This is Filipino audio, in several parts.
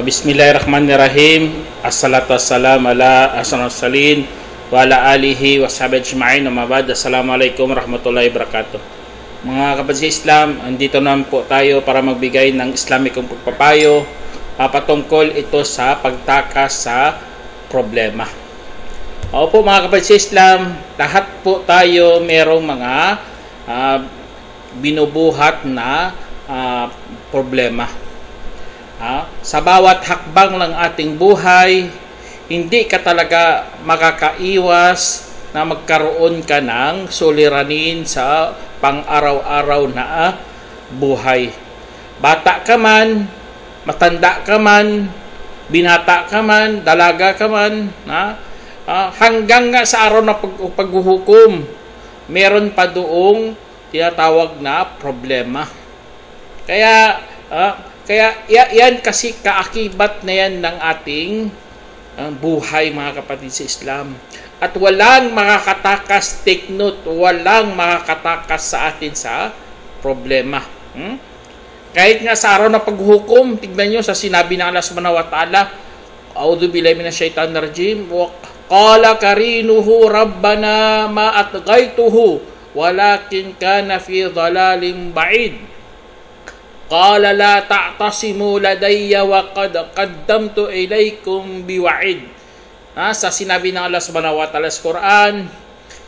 Bismillahirrahmanirrahim. Assalatu wassalamu ala asyrafil mursalin wa ala alihi wa sahbihi ajma'in. Amabad. Assalamualaikum warahmatullahi wabarakatuh. Mga kapatid sa Islam, andito naman po tayo para magbigay ng Islamikong pagpapayo patungkol ito sa pagtakas sa problema. Opo mga kapatid sa Islam, lahat po tayo merong mga binubuhat na problema. Sa bawat hakbang ng ating buhay, hindi ka talaga makakaiwas na magkaroon ka ng suliranin sa pang-araw-araw na buhay. Bata ka man, matanda ka man, binata ka man, dalaga ka man, hanggang nga sa araw na paghuhukom, meron pa doong tinatawag na problema. Kaya yan kasi kaakibat na yan ng ating buhay mga kapatid sa Islam. At walang makakatakas, take note, walang makakatakas sa atin sa problema. Kahit nga sa araw na paghuhukom, tignan nyo sa sinabi ng Allah subhanahu wa ta'ala, A'udhu billahi minash shaitanir rajim, wa qala karinuhu rabbana ma atghaytuhu walakin kana fi dhalalin ba'id. Qala la ta'tasimu ladayya wa qad qaddamtu ilaykum biwa'id. Sa sinabi ng Allah subhanahu wa ta'ala sa Quran,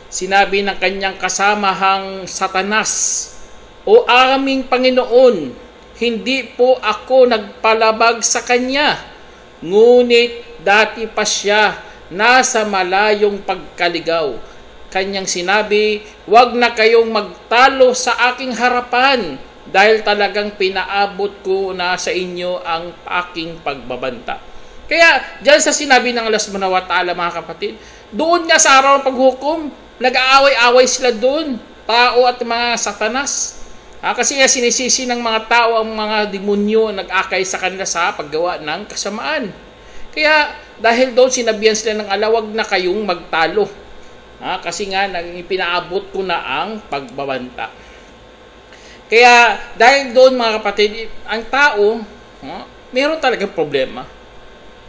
sinabi ng kanyang kasamahang Satanas, O aming Panginoon, hindi po ako nagpalabag sa kanya, ngunit dati pa siya nasa malayong pagkaligaw. Kanyang sinabi, huwag na kayong magtalo sa aking harapan, dahil talagang pinaabot ko na sa inyo ang aking pagbabanta. Kaya, dyan sa sinabi ng Allah subhanahu wa ta'ala mga kapatid, doon nga sa araw ng paghukom, nag-aaway-away sila doon, tao at mga Satanas. Kasi nga sinisisi ng mga tao ang mga demonyo nag-akay sa kanila sa paggawa ng kasamaan. Kaya, dahil doon sinabihan sila ng Allah, wag na kayong magtalo. Kasi nga, pinaabot ko na ang pagbabanta. Kaya dahil doon mga kapatid, ang tao, meron talagang problema.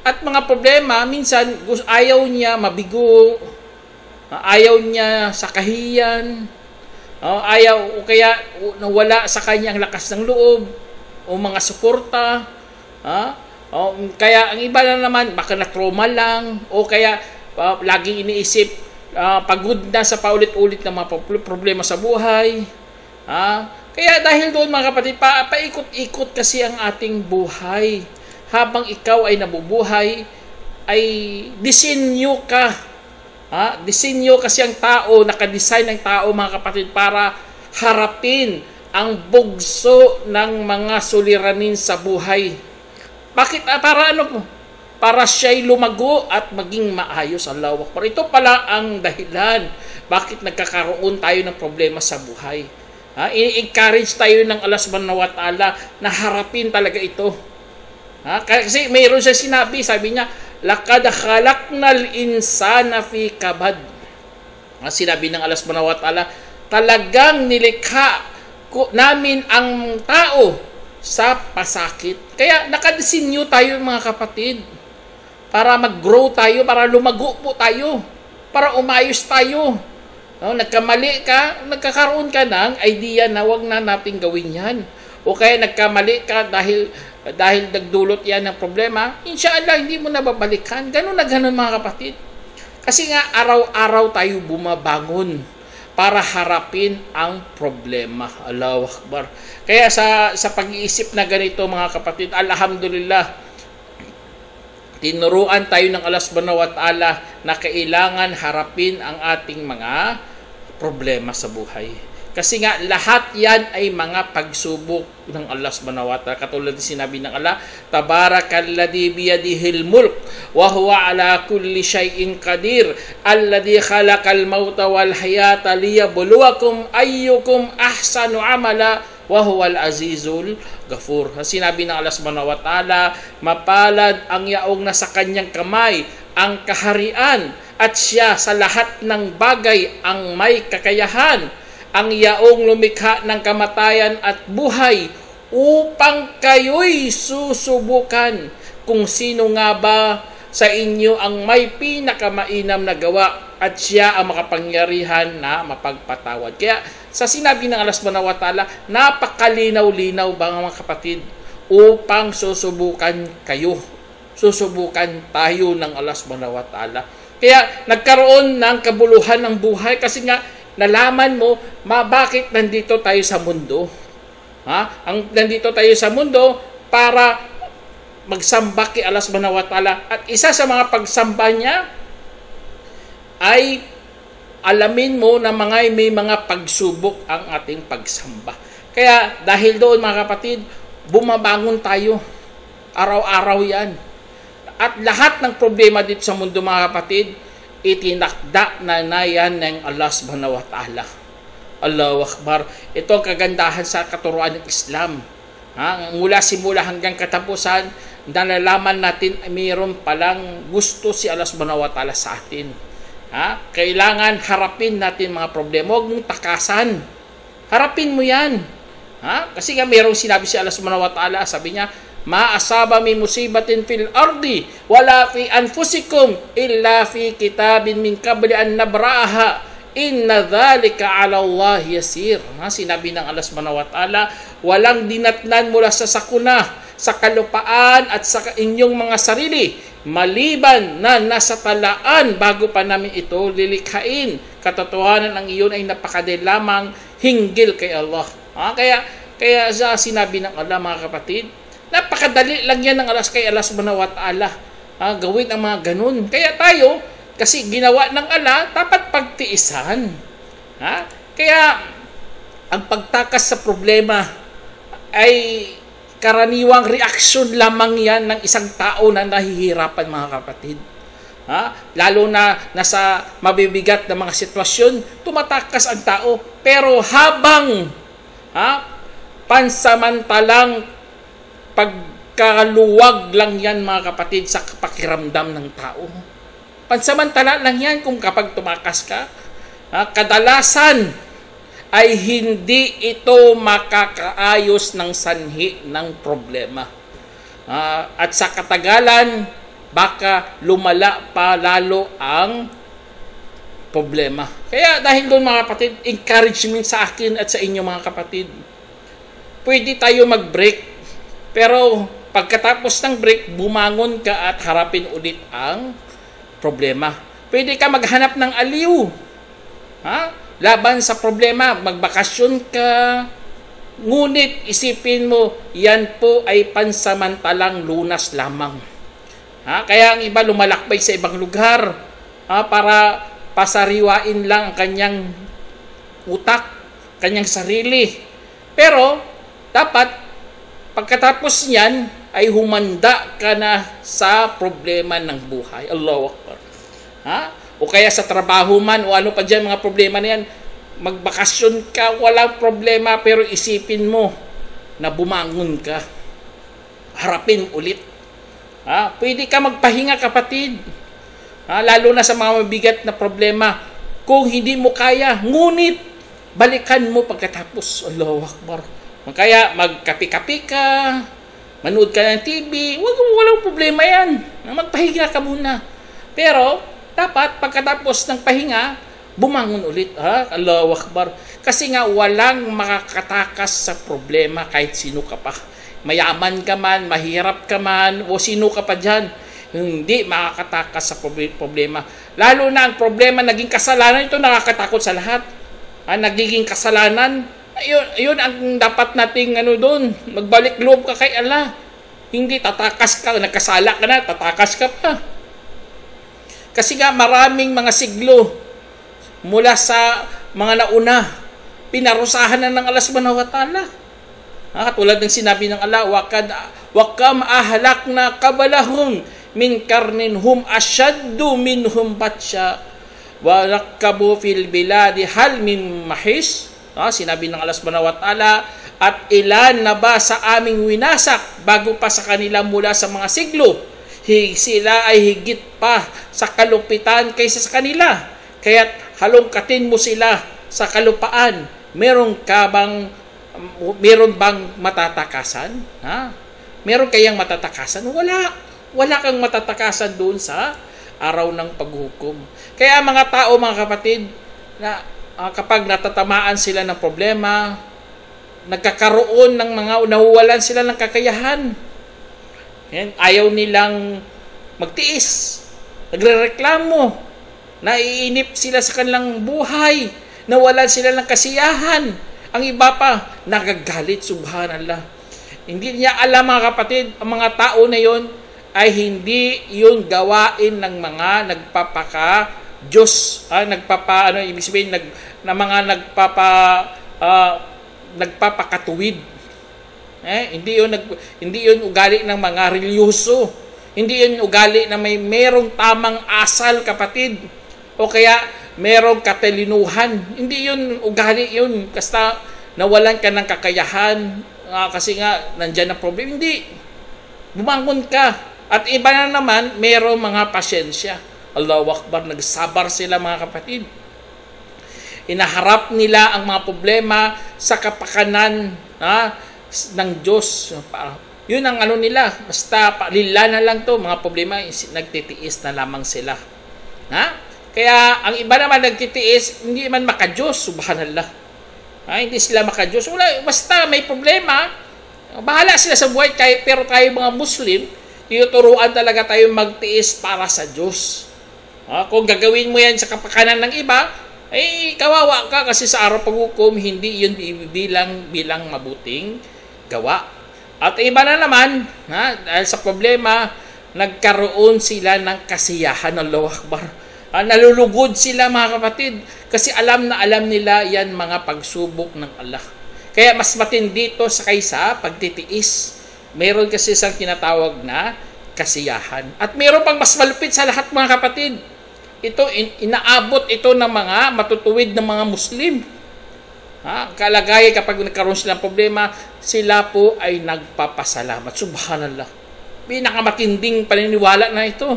At mga problema, minsan ayaw niya mabigo, ayaw niya sakahiyan, ayaw o kaya nawala sa kanya ang lakas ng loob, o mga suporta, kaya ang iba na naman, baka na-trauma lang, o kaya laging iniisip, pagod na sa paulit-ulit na mga problema sa buhay, Kaya dahil doon mga kapatid, paikot-ikot kasi ang ating buhay. Habang ikaw ay nabubuhay, ay disenyo ka. Disenyo kasi ang tao, nakadesign ng tao mga kapatid para harapin ang bugso ng mga suliranin sa buhay. Bakit? Para ano po? Para siya'y lumago at maging maayos. Allahu Akbar. Ito pala ang dahilan bakit nagkakaroon tayo ng problema sa buhay. I-encourage tayo ng Allah subhanahu wa ta'ala na harapin talaga ito. Kasi mayroon siya sinabi, sabi niya, laqad khalaqnal insana fi kabad. Sinabi ng Allah subhanahu wa ta'ala, talagang nilikha namin ang tao sa pasakit. Kaya nakadesinyo tayo mga kapatid para mag-grow tayo, para lumago po tayo, para umayos tayo. Nagkamali ka, nagkakaroon ka ng idea na wag na natin gawin yan. O kaya nagkamali ka dahil nagdulot yan ng problema, inshallah hindi mo nababalikan. Ganun na ganun mga kapatid. Kasi nga araw-araw tayo bumabangon para harapin ang problema. Allahu Akbar. Kaya sa pag-iisip na ganito mga kapatid, alhamdulillah, tinuruan tayo ng Allah subhanahu wa ta'ala na kailangan harapin ang ating mga problema sa buhay. Kasi nga lahat yan ay mga pagsubok ng Allah subhanahu wa ta'ala. Katulad ng sinabi ng Allah, Tabarakalladhi biyadihil mulk wa huwa ala kulli shay'in qadir alladhi khalaqal mauta wal hayata liyabluwakum ayyukum ahsanu amala wa huwal azizul ghafur. Sinabi ng Allah subhanahu wa ta'ala, mapalad ang yaong nasa kanyang kamay ang kaharian at siya sa lahat ng bagay ang may kakayahan. Ang yaong lumikha ng kamatayan at buhay upang kayo'y susubukan kung sino nga ba sa inyo ang may pinakamainam na gawa at siya ang makapangyarihan na mapagpatawad. Kaya sa sinabi ng Allah subhanahu wa ta'ala, napakalinaw-linaw ba mga kapatid upang susubukan kayo. Susubukan tayo ng Allah subhanahu wa ta'ala. Kaya nagkaroon ng kabuluhan ng buhay kasi nga nalaman mo bakit nandito tayo sa mundo. Nandito tayo sa mundo para magsamba kay Allah subhanahu wa ta'ala. At isa sa mga pagsamba niya ay alamin mo na may mga pagsubok ang ating pagsamba. Kaya dahil doon mga kapatid, bumabangon tayo. Araw-araw yan. At lahat ng problema dito sa mundo mga kapatid, itinakda na yan ng Allah subhanahu wa ta'ala. Allahu Akbar. Ito ang kagandahan sa katuruan ng Islam. Mula simula hanggang katapusan, nalalaman natin mayroon palang gusto si Allah subhanahu wa ta'ala sa atin. Kailangan harapin natin mga problema. Huwag mong takasan. Harapin mo yan. Kasi nga mayroong sinabi si Allah subhanahu wa ta'ala, sabi niya, ma asaba min musibatin fil ardi wala fi anfusikum illa fi kitabin min qabli an nabra'aha inna dhalika 'ala Allah yasir. Sinabi ng Allah subhanahu wa ta'ala, walang dinatnan mula sa sakuna, sa kalupaan at sa inyong mga sarili, maliban na nasa talaan bago pa namin ito lilikhain. Katotohanan ang iyon ay napakadali lamang hinggil kay Allah. Kaya sa sinabi ng Allah mga kapatid, napakadali lang yan ng Allah kay Allah subhanahu wa ta'ala. Gawin ang mga ganun. Kaya tayo, kasi ginawa ng Allah, dapat pagtiisan. Kaya, ang pagtakas sa problema ay karaniwang reaksyon lamang yan ng isang tao na nahihirapan mga kapatid. Lalo na nasa mabibigat na mga sitwasyon, tumatakas ang tao. Pero habang pansamantalang pagkaluwag lang yan mga kapatid sa pakiramdam ng tao. Pansamantala lang yan kung kapag tumakas ka. Kadalasan ay hindi ito makakaayos ng sanhi ng problema. At sa katagalan, baka lumala pa lalo ang problema. Kaya dahil doon mga kapatid, encouragement sa akin at sa inyo mga kapatid. Pwede tayo mag-break. Pero pagkatapos ng break, bumangon ka at harapin ulit ang problema. Pwede ka maghanap ng aliw. Laban sa problema, magbakasyon ka. Ngunit isipin mo, yan po ay pansamantalang lunas lamang. Kaya ang iba lumalakbay sa ibang lugar para pasariwain lang ang kanyang utak, kanyang sarili. Pero dapat pagkatapos niyan ay humanda ka na sa problema ng buhay. Allahu Akbar. O kaya sa trabaho man o ano pa dyan mga problema na yan, magbakasyon ka, walang problema, pero isipin mo na bumangon ka. Harapin ulit. Pwede ka magpahinga kapatid. Lalo na sa mga mabigat na problema. Kung hindi mo kaya, ngunit balikan mo pagkatapos. Allahu Akbar. Kaya magkapi-kapi ka, manood ka ng TV, walang problema yan. Magpahinga ka muna. Pero dapat pagkatapos ng pahinga, bumangon ulit. Allahu Akbar. Kasi nga walang makakatakas sa problema kahit sino ka pa. Mayaman ka man, mahirap ka man, o sino ka pa dyan, hindi makakatakas sa problema. Lalo na ang problema, naging kasalanan, ito nakakatakot sa lahat. Nagiging kasalanan, yun ang dapat nating doon, magbalik loob ka kay Allah. Hindi tatakas ka, nagkasala ka na, tatakas ka pa. Kasi nga maraming mga siglo mula sa mga nauna, pinarusahan na ng Allah subhanahu wa ta'ala. Tulad ng sinabi ng Allah, wakam ahlakna qablahum min karnin hum ashaddu minhum batsha wa rakabu fil biladi hal min mahis. Sinabi ng Allah subhanahu wa ta'ala, at ilan na ba sa aming winasak bago pa sa kanila mula sa mga siglo? Sila ay higit pa sa kalupitan kaysa sa kanila. Kaya't halongkatin mo sila sa kalupaan. Meron bang matatakasan? Meron kayang matatakasan? Wala. Wala kang matatakasan doon sa araw ng paghukom. Kaya mga tao, mga kapatid, na kapag natatamaan sila ng problema, nagkakaroon ng nawawalan sila ng kakayahan. Ayaw nilang magtiis. Nagrereklamo. Naiinip sila sa kanilang buhay. Nawalan sila ng kasiyahan. Ang iba pa, nagagalit, subhanallah. Hindi niya alam, mga kapatid, ang mga tao na yon ay hindi yun gawain ng mga nagpapaka-Diyos. Ibig sabihin, nagpapakatuwid. Hindi yun ugali ng mga religyoso. Hindi yun ugali na merong tamang asal, kapatid. O kaya merong katalinuhan. Hindi yun ugali yun. Basta nawalan ka ng kakayahan kasi nga nandyan ang problem. Hindi. Bumangon ka. At iba na naman, merong mga pasyensya. Allahu Akbar, nagsabar sila, mga kapatid. Inaharap nila ang mga problema sa kapakanan ng Diyos. Yun ang nila. Basta lila na lang to, mga problema, nagtitiis na lamang sila. Kaya ang iba naman nagtitiis, hindi man maka-Diyos, subhanallah. Hindi sila maka-Diyos. Basta may problema, bahala sila sa buhay, pero tayo mga Muslim, tinuturuan talaga tayo magtiis para sa Diyos. Kung gagawin mo yan sa kapakanan ng iba, kawawa ka kasi sa araw paghukom, hindi yun bilang mabuting gawa. At iba na naman, dahil sa problema, nagkaroon sila ng kasiyahan. Allahu Akbar. Nalulugod sila, mga kapatid, kasi alam na alam nila yan mga pagsubok ng Allah. Kaya mas matindi ito sa kaysa pagtitiis. Meron kasi isang tinatawag na kasiyahan. At meron pang mas malupit sa lahat, mga kapatid. Ito, inaabot ito ng mga matutuwid ng mga Muslim. Kalagay kapag nagkaroon silang problema, sila po ay nagpapasalamat. Subhanallah. Pinakamatinding paniniwala na ito.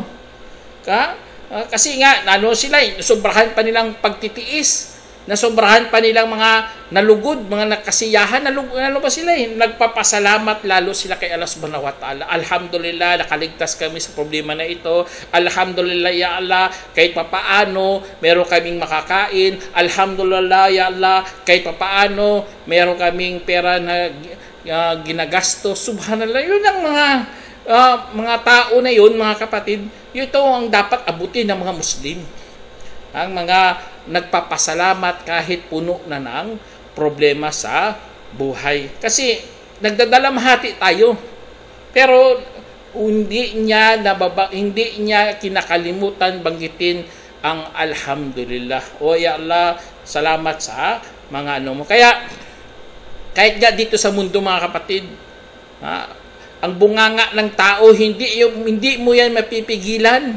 Kasi nga, sila, nasobrahan pa nilang pagtitiis, nasobrahan pa nilang mga nalugod, mga nakasiyahan, ba sila nagpapasalamat lalo sila kay Allah subhanahu wa ta'ala. Alhamdulillah, nakaligtas kami sa problema na ito. Alhamdulillah, ya Allah, kahit papaano, meron kaming makakain. Alhamdulillah, ya Allah, kahit papaano, meron kaming pera na ginagasto. Subhanallah, yun ang mga tao na yun, mga kapatid. Ito ang dapat abutin ng mga Muslim. Ang mga nagpapasalamat kahit puno na ng problema sa buhay. Kasi nagdadalamhati tayo. Pero hindi niya kinakalimutan banggitin ang alhamdulillah. O ya Allah, salamat sa mga mo. Kaya kahit nga dito sa mundo, mga kapatid, ang bunganga ng tao, hindi mo yan mapipigilan.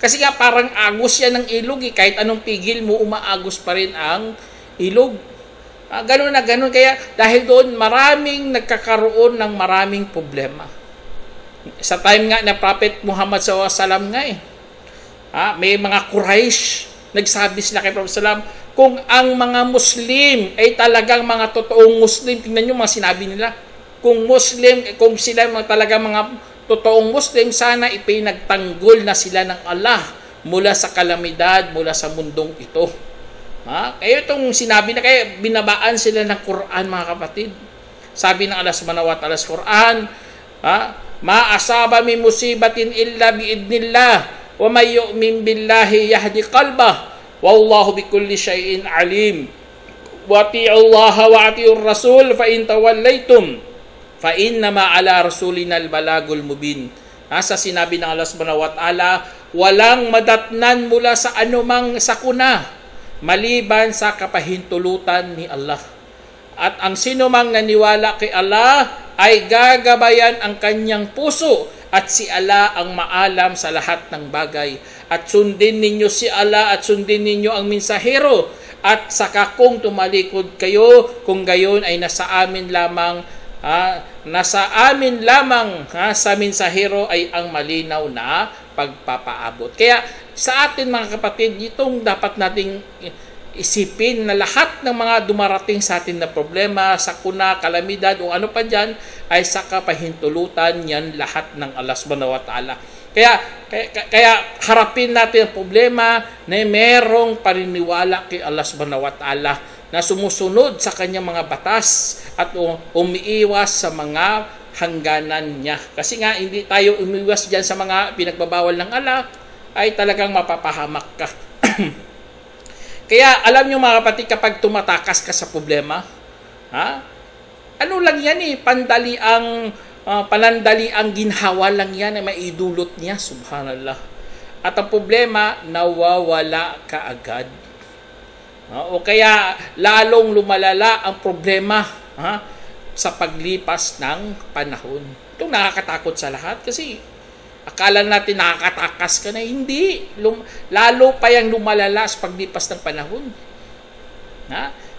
Kasi nga parang agos yan ng ilog. Kahit anong pigil mo, umaagos pa rin ang ilog. Ganun na ganun. Kaya dahil doon, maraming nagkakaroon ng maraming problema. Sa time nga na Prophet Muhammad SAW nga may mga Quraysh, nagsabi sila kay Prophet SAW, kung ang mga Muslim ay talagang mga totoong Muslim, tingnan nyo mga sinabi nila, kung sila talaga mga totoong Muslim, sana ipinagtanggol na sila ng Allah mula sa kalamidad, mula sa mundong ito. Kaya itong sinabi na, kaya binabaan sila ng Quran, mga kapatid. Sabi ng Allah subhanahu wa ta'ala sa Quran, ma asaba min musibatin illa biidnillah wa may yu'min billahi yahdi qalbah wallahu bikulli syai'in alim wa ati'ullaha wa ati'ur rasul fa in tawallaytum fa innama ala rasulina al-balagul mubin. Sa sinabi ng Allah subhanahu wa ta'ala, walang madatnan mula sa anumang sakuna maliban sa kapahintulutan ni Allah. At ang sino mang naniwala kay Allah ay gagabayan ang kanyang puso at si Allah ang maalam sa lahat ng bagay. At sundin ninyo si Allah at sundin ninyo ang mensahero At saka kung tumalikod kayo, kung gayon ay nasa amin lamang sa mensahero ay ang malinaw na pagpapaabot. Kaya sa atin mga kapatid, itong dapat nating isipin na lahat ng mga dumarating sa atin na problema, sakuna, kalamidad o ano pa dyan, ay sa kapahintulutan yan lahat ng Allah subhanahu wa ta'ala. Kaya harapin natin ang problema na merong paniniwala kay Allah subhanahu wa ta'ala na sumusunod sa kanyang mga batas at umiiwas sa mga hangganan niya. Kasi nga hindi tayo umiiwas dyan sa mga pinagbabawal ng Allah, ay talagang mapapahamak ka. Kaya alam nyo mga kapatid, kapag tumatakas ka sa problema, ano lang yan panandaliang ginhawa lang yan na maidulot niya, subhanallah. At ang problema, nawawala ka agad. O kaya lalong lumalala ang problema sa paglipas ng panahon. Itong nakakatakot sa lahat kasi akala natin nakakatakas ka na, hindi. Lalo pa yung lumalala sa paglipas ng panahon.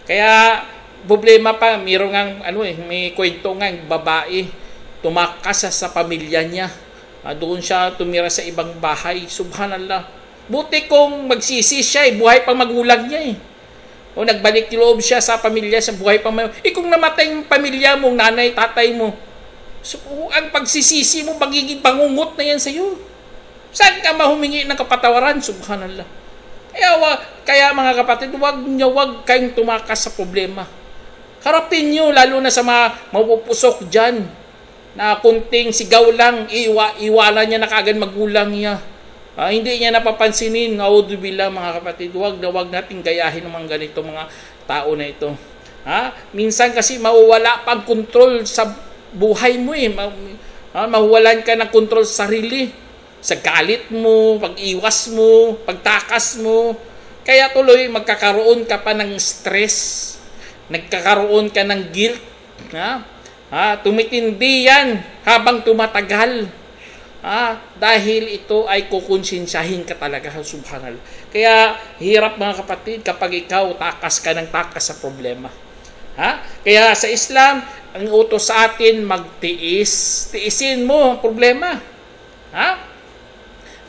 Kaya problema pa, may kwento nga yung babae, tumakas sa pamilya niya. Doon siya tumira sa ibang bahay. Subhanallah. Buti kung magsisi siya, buhay pang magulang niya . O nagbalik loob siya sa pamilya, sa buhay pang magulang. Kung namatay yung pamilya mo, nanay, tatay mo, so, ang pagsisisi mo, magiging bangungot na yan sa'yo. Saan ka mahumingi ng kapatawaran? Subhanallah. Kaya mga kapatid, wag kayong tumakas sa problema. Harapin nyo, lalo na sa mga mapupusok dyan, na kunting sigaw lang, iwala niya na kaagad magulang niya. Hindi niya napapansinin. Naudzubillah mga kapatid, wag nating gayahin ng mga ganito mga tao na ito. Minsan kasi mawawala pang kontrol sa buhay mo . Mawawalan ka ng kontrol sa sarili, sa galit mo, pag-iwas mo, pagtakas mo. Kaya tuloy magkakaroon ka pa ng stress, nagkakaroon ka ng guilt. Tumitindi yan habang tumatagal. Dahil ito ay kukonsensyahin ka talaga, subhanallah. Kaya hirap mga kapatid kapag ikaw takas ka ng takas sa problema. Kaya sa Islam, ang utos sa atin magtiis. Tiisin mo ang problema.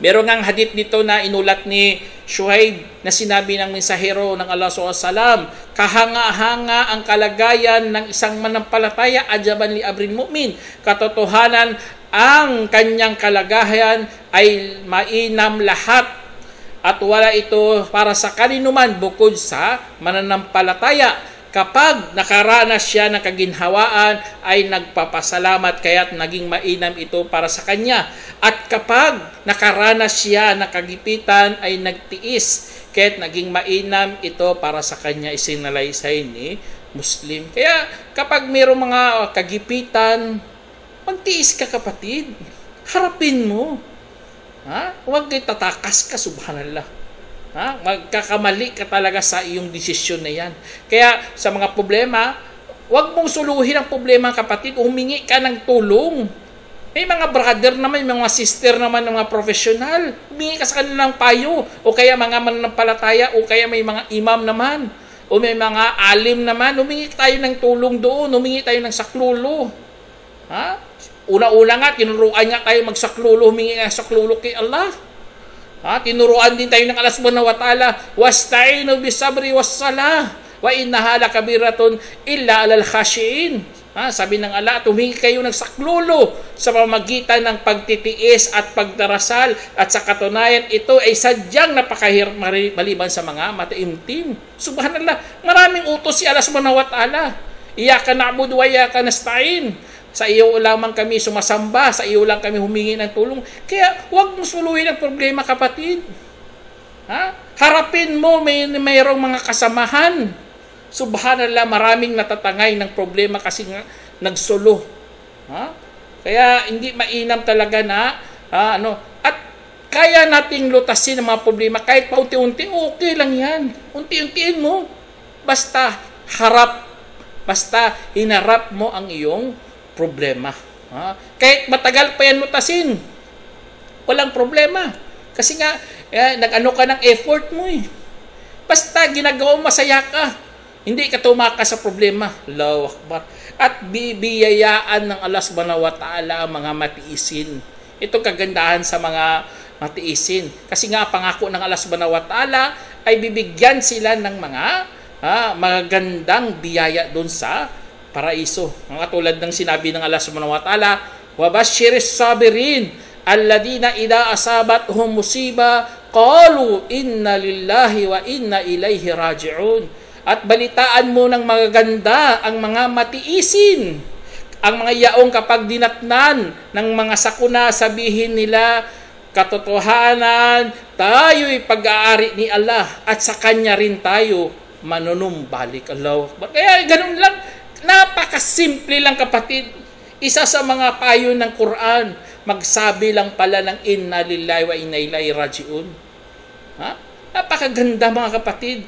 Meron ngang hadith dito na inulat ni Shuhaib na sinabi ng mensahero ng Allah SAW, kahanga-hanga ang kalagayan ng isang manampalataya, ajaban li abrin mu'min. Katotohanan, ang kanyang kalagayan ay mainam lahat at wala ito para sa kaninuman bukod sa mananampalataya. Kapag nakaranas siya ng kaginhawaan, ay nagpapasalamat kaya't naging mainam ito para sa kanya. At kapag nakaranas siya ng kagipitan, ay nagtiis kaya't naging mainam ito para sa kanya. Isinalaysay ni Muslim. Kaya kapag mayroong mga kagipitan, magtiis ka kapatid. Harapin mo. Huwag tatakas ka, subhanallah. Magkakamali ka talaga sa iyong desisyon na yan. Kaya sa mga problema, huwag mong suluhin ang problema kapatid, humingi ka ng tulong. May mga brother naman, may mga sister naman, mga profesional, humingi ka sa kanilang payo, o kaya mga mananampalataya, o kaya may mga imam naman, o may mga alim naman, humingi tayo ng tulong doon, humingi tayo ng saklulo. Una-una nga, tinuruan nga tayo magsaklulo, humingi nga saklulo kay Allah. Tinuruan din tayo ng Allah subhanahu wa ta'ala, wasta'inu bisabri wassalah wa innaha lakabiratun illa alal khashiin. Sabi ng Allah, humingi kayo ng saklulo sa pamamagitan ng pagtitiis at pagdarasal, at sa katunayan ito ay sadyang napakahirap maliban sa mga mataimtim. Subhanallah, maraming utos si Allah subhanahu wa ta'ala. Iyaka na'budu wa iyaka nasta'in. Sa iyo lamang kami sumasamba, sa iyo lang kami humingi ng tulong. Kaya huwag mo suluhin ang problema kapatid. Harapin mo, mayroong mga kasamahan. Subhanallah, maraming natatangay ng problema kasi nga nagsolo. Kaya hindi mainam talaga na at kaya nating lutasin ang mga problema kahit paunti-unti, okay lang yan. Unti-untiin mo. Basta hinarap mo ang iyong problema. Kahit matagal pa yan lutasin, walang problema. Kasi nga, nag-ano ka ng effort mo . Basta ginagawa mo, masaya ka. Hindi ka tumakas sa problema. Allahu Akbar. At bibiyayaan ng Allah subhanahu wa ta'ala ang mga matiisin. Ito kagandahan sa mga matiisin. Kasi nga pangako ng Allah subhanahu wa ta'ala ay bibigyan sila ng mga magagandang biyaya doon sa paraiso. Ang katulad ng sinabi ng Allah subhanahu wa ta'ala, "Wabashiris sabirin alladina idha asabathum musiba qalu inna lillahi wa inna ilaihi raji'un." At balitaan mo ng magaganda ang mga matiisin. Ang mga yaong kapag dinatnan ng mga sakuna, sabihin nila, katotohanan, tayo'y pag-aari ni Allah at sa Kanya rin tayo manunumbalik. Allah. Kaya ganun lang, napakasimple lang kapatid. Isa sa mga payo ng Quran, magsabi lang pala ng inna lillahi wa inna ilaihi raji'un. Napakaganda mga kapatid.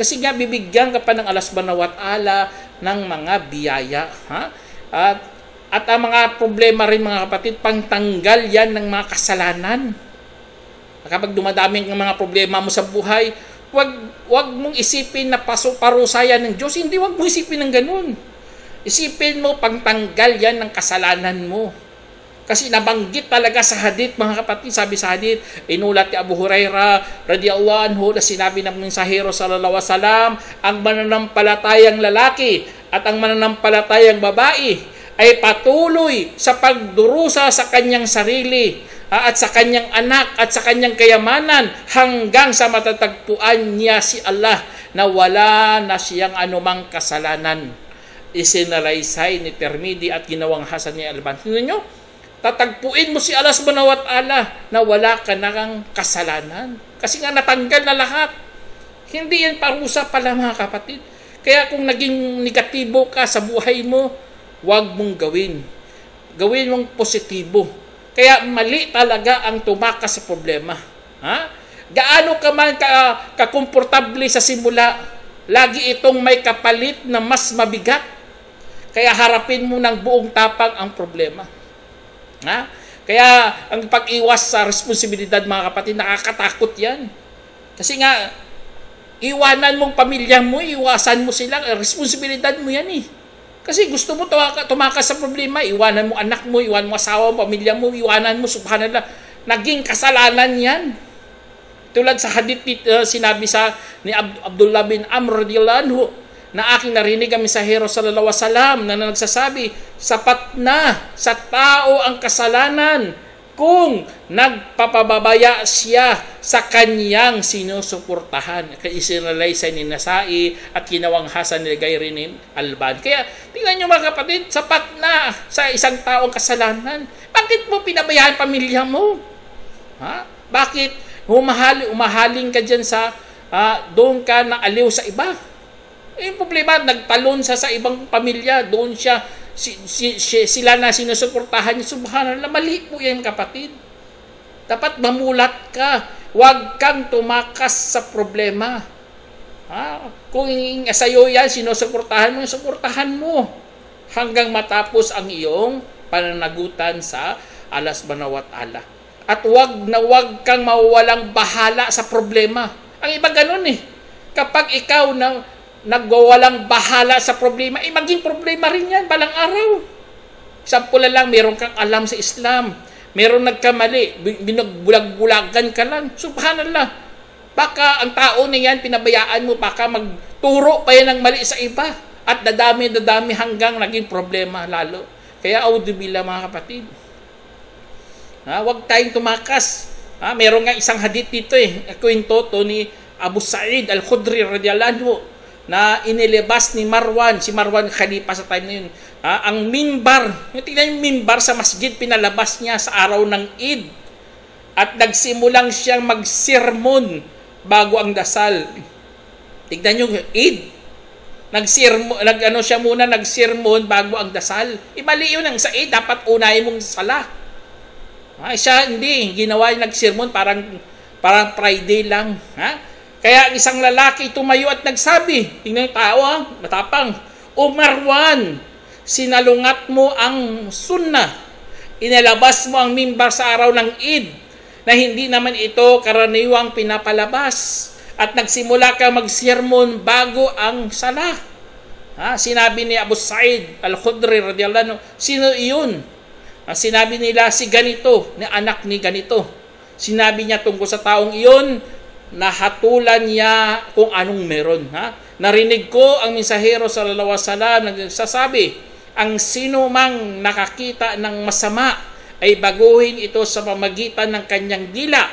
Kasi nga bibigyan ka pa ng Allah subhanahu wa ta'ala ng mga biyaya. At ang mga problema rin mga kapatid, pangtanggal yan ng mga kasalanan. Kapag dumadaming ang mga problema mo sa buhay, wag mong isipin na parusa yan ng Diyos. Hindi, wag mong isipin ng ganun. Isipin mo, pangtanggal yan ng kasalanan mo. Kasi nabanggit talaga sa hadith, mga kapatid, sabi sa hadith, inulat ni Abu Hurairah radhiyallahu anhu na sinabi ng mensahero sallallahu alaihi wasallam, ang mananampalatayang lalaki at ang mananampalatayang babae ay patuloy sa pagdurusa sa kanyang sarili at sa kanyang anak at sa kanyang kayamanan hanggang sa matatagpuan niya si Allah na wala na siyang anumang kasalanan. Isinalaysay ni Tirmidhi at ginawang hasan ni Albani. Tingnan nyo, tatagpuin mo si Allah subhanahu wa ta'ala na wala ka nang kasalanan. Kasi nga natanggal na lahat. Hindi yan parusa pala mga kapatid. Kaya kung naging negatibo ka sa buhay mo, huwag mong gawin. Gawin mong positibo. Kaya mali talaga ang tumakas sa problema. Gaano ka man kakomportable sa simula, lagi itong may kapalit na mas mabigat. Kaya harapin mo ng buong tapang ang problema. Kaya ang pag-iwas sa responsibilidad mga kapatid, nakakatakot yan. Kasi nga, iwanan mong pamilya mo, iwasan mo sila, responsibilidad mo yan eh. Kasi gusto mo tumakas sa problema, iwanan mo anak mo, iwanan mo asawa mo, pamilya mo, iwanan mo, subhanallah. Naging kasalanan yan. Tulad sa hadith sinabi ni Abdullah bin Amr radhiyallahu anhu, na aking narinig ang mensahero sallallahu alaihi wasallam na nagsasabi, sapat na sa tao ang kasalanan kung nagpapababaya siya sa kanyang sinusuportahan. Kaya isinalaysay ni Nasai at ginawang hasan ni Gayri ni Albani. Kaya tingnan nyo mga kapatid, sapat na sa isang tao ang kasalanan. Bakit mo pinabayaan pamilya mo? Bakit umahaling ka dyan sa doon ka na aliw sa iba? Yung problema, nagtalon sa ibang pamilya, doon siya, sila na sinusuportahan niya. Subhanallah, mali po yan kapatid. Dapat mamulat ka. Huwag kang tumakas sa problema. Kung sa'yo yan, sinusuportahan mo. Hanggang matapos ang iyong pananagutan sa Allah subhanahu wa ta'ala. At huwag kang mawawalang bahala sa problema. Ang iba ganun eh. Kapag ikaw nagwawalang bahala sa problema, maging problema rin yan balang araw. Sample lang, meron kang alam sa Islam, meron nagkamali, binagbulag-bulagan ka lang, subhanallah. Baka ang tao na yan, pinabayaan mo, baka magturo pa yan ng mali sa iba, at dadami hanggang naging problema lalo. Kaya audubillah mga kapatid. Huwag tayong tumakas. Meron nga isang hadith dito kwento to ni Abu Sa'id Al-Khudri radhiyallahu anhu, na inilabas ni Marwan, si Marwan Khalifa sa time na yun, ang minbar. Tingnan yung minbar sa masjid, pinalabas niya sa araw ng Eid. At nagsimulang siyang mag-sermon bago ang dasal. Tingnan yung Eid. Nag-sermon bago ang dasal. Mali yun, sa Eid, dapat unahin mong sala. Siya hindi, ginawa yung nag-sermon, parang Friday lang. Kaya ang isang lalaki tumayo at nagsabi, tingnan yung tao matapang, O Marwan, sinalungat mo ang sunnah, inalabas mo ang mimbar sa araw ng Eid, na hindi naman ito karaniwang pinapalabas. at nagsimula ka magsermon bago ang sala. Sinabi ni Abu Sa'id Al-Khudri radiyallahu anhu, sino iyon? Sinabi nila si ganito, ni anak ni ganito. Sinabi niya tungkol sa taong iyon, nahatulan niya kung anong meron. Narinig ko ang mensahero sallallahu alaihi wasallam nagsasabi, ang sino mang nakakita ng masama ay baguhin ito sa pamagitan ng kanyang dila,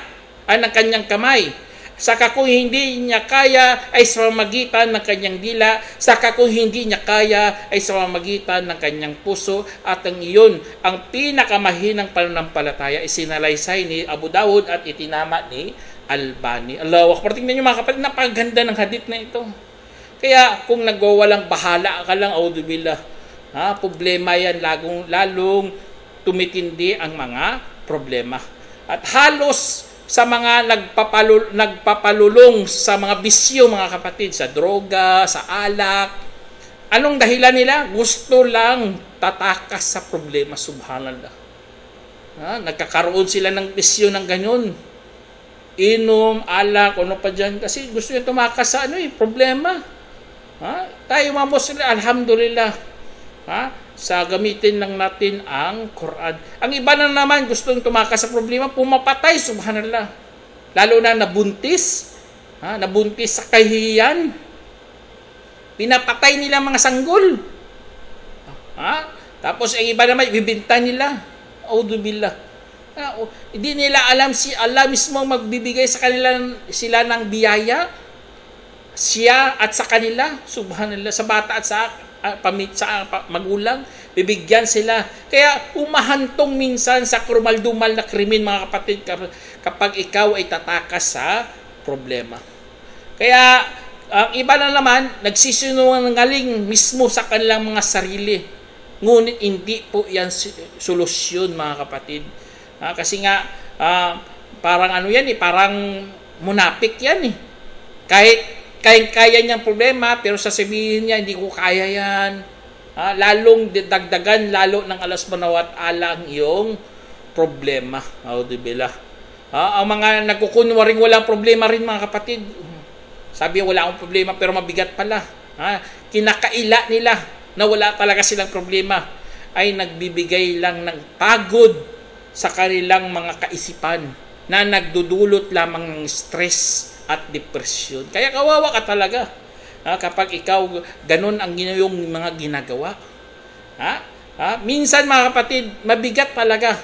ng kanyang kamay. Saka kung hindi niya kaya ay sa pamagitan ng kanyang dila, saka kung hindi niya kaya ay sa pamagitan ng kanyang puso, at ang iyon ang pinakamahinang pananampalataya, isinalaysay ni Abu Dawud at itinama ni Albani. Allahu Akbar. Tingnan niyo mga kapatid, napakaganda ng hadith na ito. Kaya kung nagwawalang bahala ka lang, auzubillah, problema yan, lalong tumitindi ang mga problema. At halos sa mga nagpapalulong sa mga bisyo, mga kapatid, sa droga, sa alak, anong dahilan nila? Gusto lang tatakas sa problema, subhanallah. Nagkakaroon sila ng bisyo ng ganyan. Inom, alak, ano pa dyan. Kasi gusto niya tumakas sa problema. Tayo mga Muslim, alhamdulillah. Sa gamitin lang natin ang Quran. Ang iba na naman gustong tumakas sa problema, pumapatay, subhanallah. Lalo na nabuntis, nabuntis sa kahihiyan. Pinapatay nila mga sanggol. Tapos ang iba naman, ibibinta nila. Auzubillah. Hindi nila alam si Allah mismo magbibigay sa kanila sila ng biyaya. Siya at sa kanila, subhanallah, sa bata at sa magulang, bibigyan sila. Kaya umahantong minsan sa krumal-dumal na krimen, mga kapatid, kapag ikaw ay tatakas sa problema. Kaya ang iba na naman, nagsisinungaling mismo sa kanilang mga sarili. Ngunit hindi po yan solusyon, mga kapatid. Kasi nga, parang parang munapik yan. Kaya niyang problema, pero sasabihin niya, hindi ko kaya yan. Lalong dagdagan, lalo ng Allah subhanahu wa ta'ala ang iyong problema. Auzubillah. Ang mga nagkukunwaring walang problema rin, mga kapatid. Sabi, wala akong problema, pero mabigat pala. Kinakaila nila na wala talaga silang problema, ay nagbibigay lang ng pagod sa kanilang mga kaisipan na nagdudulot lamang ng stress at depression. Kaya kawawa ka talaga kapag ikaw ganun ang iyong mga ginagawa. Minsan, mga kapatid, mabigat talaga.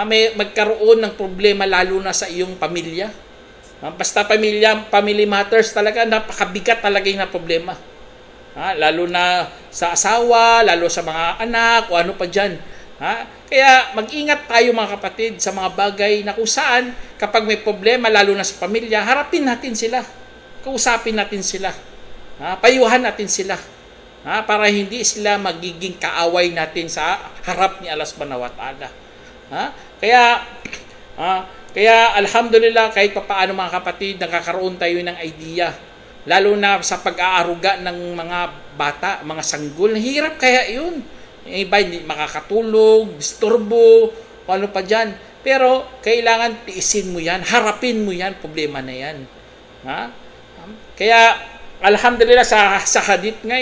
May magkaroon ng problema lalo na sa iyong pamilya. Basta family matters talaga, napakabigat talaga yung problema. Lalo na sa asawa, lalo sa mga anak, o ano pa dyan. Kaya mag-ingat tayo, mga kapatid, sa mga bagay na kung saan kapag may problema, lalo na sa pamilya, harapin natin sila. Kausapin natin sila. Payuhan natin sila. Para hindi sila magiging kaaway natin sa harap ni Allah subhanahu wa ta'ala. Kaya alhamdulillah, kahit papaano, mga kapatid, nakakaroon tayo ng idea. Lalo na sa pag-aaruga ng mga bata, mga sanggol. Hirap kaya yun. Iba hindi makakatulog, disturbo, ano pa dyan. Pero kailangan tiisin mo yan, harapin mo yan, problema na yan. Kaya alhamdulillah sa hadith nga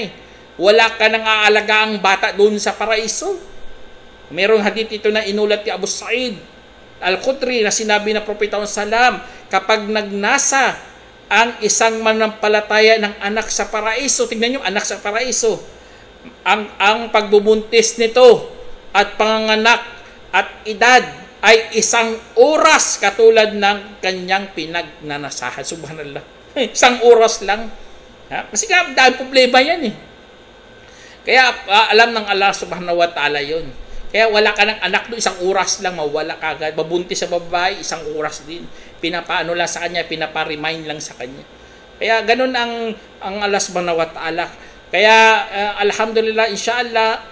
wala ka nang aalagaan bata doon sa paraiso. Merong hadith ito na inulat ni Abu Sa'id Al-Khudri na sinabi na Propeta Salam, kapag nagnasa ang isang manampalataya ng anak sa paraiso, tignan nyo, anak sa paraiso, ang pagbubuntis nito at panganganak at edad ay 1 oras katulad ng kanyang pinagnanasahan. Subhanallah. 1 oras lang. Kasi dahil problema yan Kaya alam ng Allah subhanahu wa ta'ala yun. Kaya wala ka ng anak doon, 1 oras lang, mawala ka agad. Babuntis sa babae, 1 oras din. Pinapaano lang sa kanya, pinapa-remind lang sa kanya. Kaya ganun ang Allah subhanahu wa ta'ala. Kaya alhamdulillah, inshallah,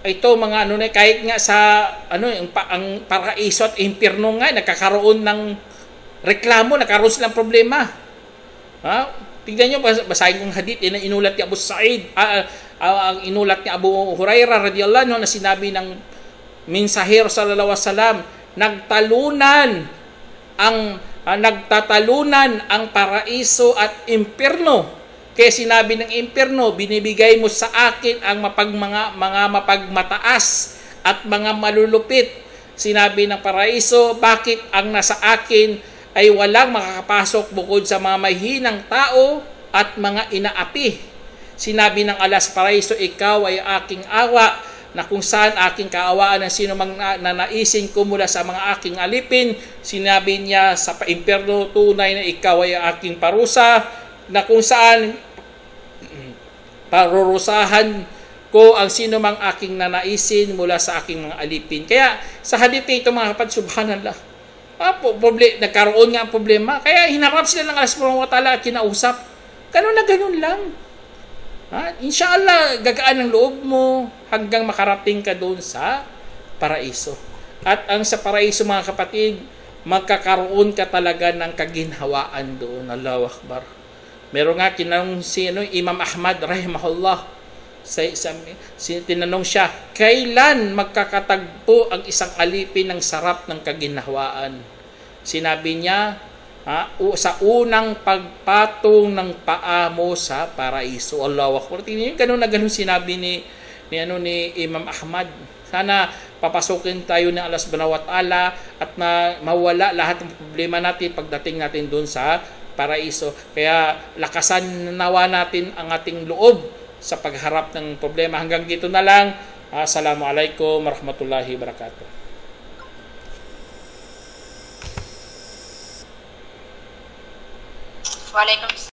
ito mga kahit nga sa ang paraiso at impyerno nga nagkakaroon ng reklamo, nagkaroon silang problema. Tignan niyo, basahin yung hadith na inulat ni Abu Sa'id, ang inulat ni Abu Hurairah radhiyallahu anhu, na sinabi ng mensahero sallallahu alaihi wasallam, nagtalunan ang nagtatalunan ang paraiso at impyerno. Kaya sinabi ng impyerno, binibigay mo sa akin ang mga mapagmataas at mga malulupit. Sinabi ng paraiso, bakit ang nasa akin ay walang makakapasok bukod sa mga mahihinang tao at mga inaapi. Sinabi ng alas paraiso, ikaw ay aking awa, na kung saan aking kaawaan ng sino mang nanaisin ko mula sa mga aking alipin. Sinabi niya sa impyerno, tunay na ikaw ay aking parusa, na kung saan parurusahan ko ang sino mang aking nanaisin mula sa aking mga alipin. Kaya sa hadith ito mga kapatid, subhanallah, nagkaroon nga ang problema. Kaya hinarap sila ng Allah subhanahu wa ta'ala at kinausap. Ganun na ganun lang. Inshallah, gagaan ang loob mo hanggang makarating ka doon sa paraiso. At ang sa paraiso mga kapatid, magkakaroon ka talaga ng kaginhawaan doon. Allahu Akbar. Meron nga tinanong Imam Ahmad rahimahullah. Tinanong siya, kailan magkakatagpo ang isang alipin ng sarap ng kaginhawaan? Sinabi niya, sa unang pagpatong ng paa mo sa paraiso. Allahu Akbar. Tingnan niyo, ganun na ganun sinabi ni Imam Ahmad. Sana papasukin tayo ng Allah subhanahu wa ta'ala at mawala lahat ng problema natin pagdating natin doon sa paraiso. Kaya lakasan nawa natin ang ating loob sa pagharap ng problema. Hanggang dito na lang. Assalamualaikum warahmatullahi wabarakatuh. Waalaikumsalam.